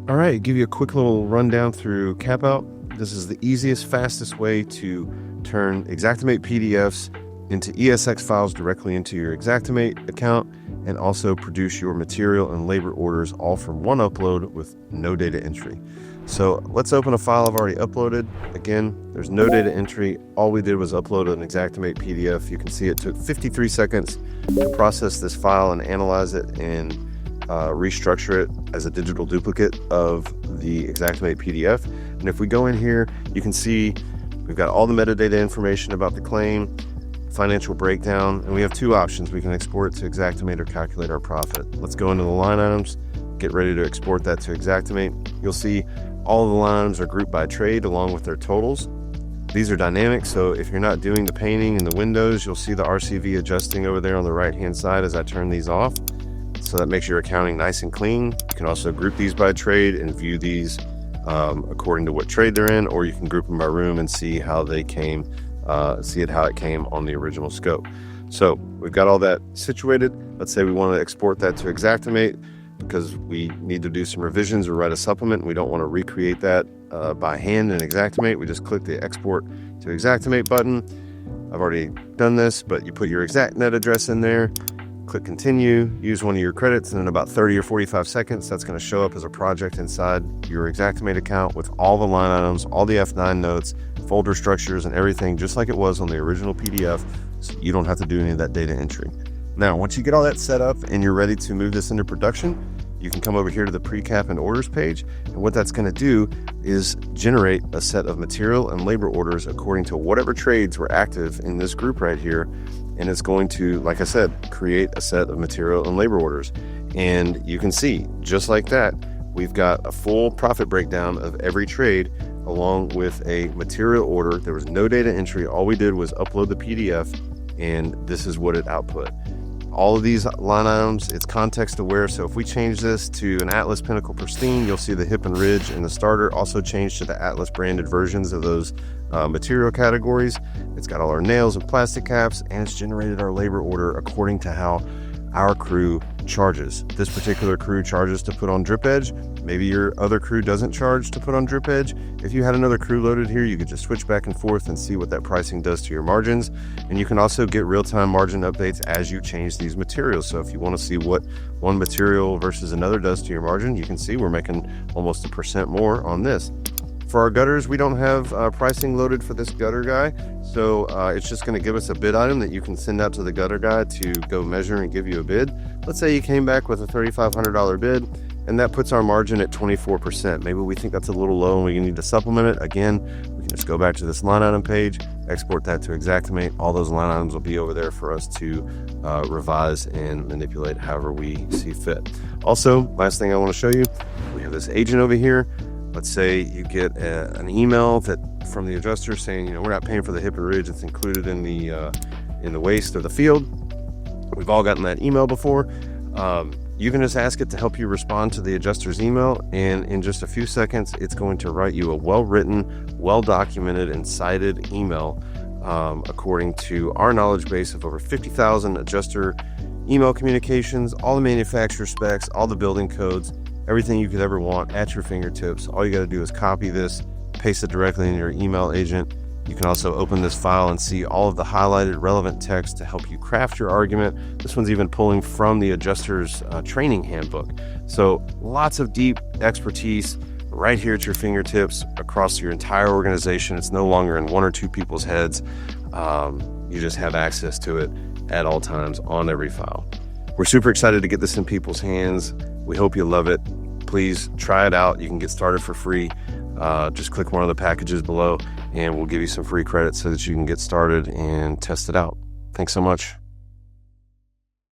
All right, give you a quick little rundown through CapOut. This is the easiest, fastest way to turn Xactimate PDFs into ESX files directly into your Xactimate account, and also produce your material and labor orders all from one upload with no data entry. So let's open a file I've already uploaded. Again, there's no data entry. All we did was upload an Xactimate PDF. You can see it took 53 seconds to process this file and analyze it and restructure it as a digital duplicate of the Xactimate PDF. And if we go in here, you can see we've got all the metadata information about the claim, financial breakdown, and we have two options. We can export it to Xactimate or calculate our profit. Let's go into the line items, get ready to export that to Xactimate. You'll see all of the line items are grouped by trade along with their totals. These are dynamic, so if you're not doing the painting and the windows, you'll see the RCV adjusting over there on the right hand side as I turn these off. So that makes your accounting nice and clean. You can also group these by trade and view these according to what trade they're in, or you can group them by room and see how they came, how it came on the original scope. So we've got all that situated. Let's say we want to export that to Xactimate because we need to do some revisions or write a supplement. We don't want to recreate that by hand in Xactimate. We just click the export to Xactimate button. I've already done this, but you put your exact net address in there. Click continue, use one of your credits, and in about 30 or 45 seconds, that's going to show up as a project inside your Xactimate account with all the line items, all the F9 notes, folder structures, and everything just like it was on the original PDF, so you don't have to do any of that data entry. Now, once you get all that set up and you're ready to move this into production, you can come over here to the pre-cap and orders page, and what that's going to do is generate a set of material and labor orders according to whatever trades were active in this group right here. And it's going to, like I said, create a set of material and labor orders. And you can see, just like that, we've got a full profit breakdown of every trade along with a material order. There was no data entry. All we did was upload the PDF, and this is what it output. All of these line items, it's context aware. So if we change this to an Atlas Pinnacle Pristine, you'll see the hip and ridge and the starter also changed to the Atlas branded versions of those material categories. It's got all our nails and plastic caps, and it's generated our labor order according to how our crew charges. This particular crew charges to put on drip edge. Maybe your other crew doesn't charge to put on drip edge. If you had another crew loaded here, you could just switch back and forth and see what that pricing does to your margins. And you can also get real-time margin updates as you change these materials. So if you want to see what one material versus another does to your margin, you can see we're making almost 1% more on this. For our gutters, we don't have pricing loaded for this gutter guy, so it's just going to give us a bid item that you can send out to the gutter guy to go measure and give you a bid. Let's say you came back with a $3,500 bid, and that puts our margin at 24%. Maybe we think that's a little low and we need to supplement it. Again, we can just go back to this line item page, export that to Xactimate. All those line items will be over there for us to revise and manipulate however we see fit. Also, last thing I want to show you, we have this agent over here. Let's say you get an email from the adjuster saying, we're not paying for the hip and ridge. It's included in the waste or the field. We've all gotten that email before. You can just ask it to help you respond to the adjuster's email, and in just a few seconds, it's going to write you a well-written, well-documented, and cited email according to our knowledge base of over 50,000 adjuster email communications, all the manufacturer specs, all the building codes, everything you could ever want at your fingertips. All you got to do is copy this, paste it directly in your email agent. You can also open this file and see all of the highlighted relevant text to help you craft your argument. This one's even pulling from the adjuster's training handbook. So lots of deep expertise right here at your fingertips across your entire organization. It's no longer in one or two people's heads. You just have access to it at all times on every file. We're super excited to get this in people's hands. We hope you love it. Please try it out. You can get started for free. Just click one of the packages below and we'll give you some free credits so that you can get started and test it out. Thanks so much.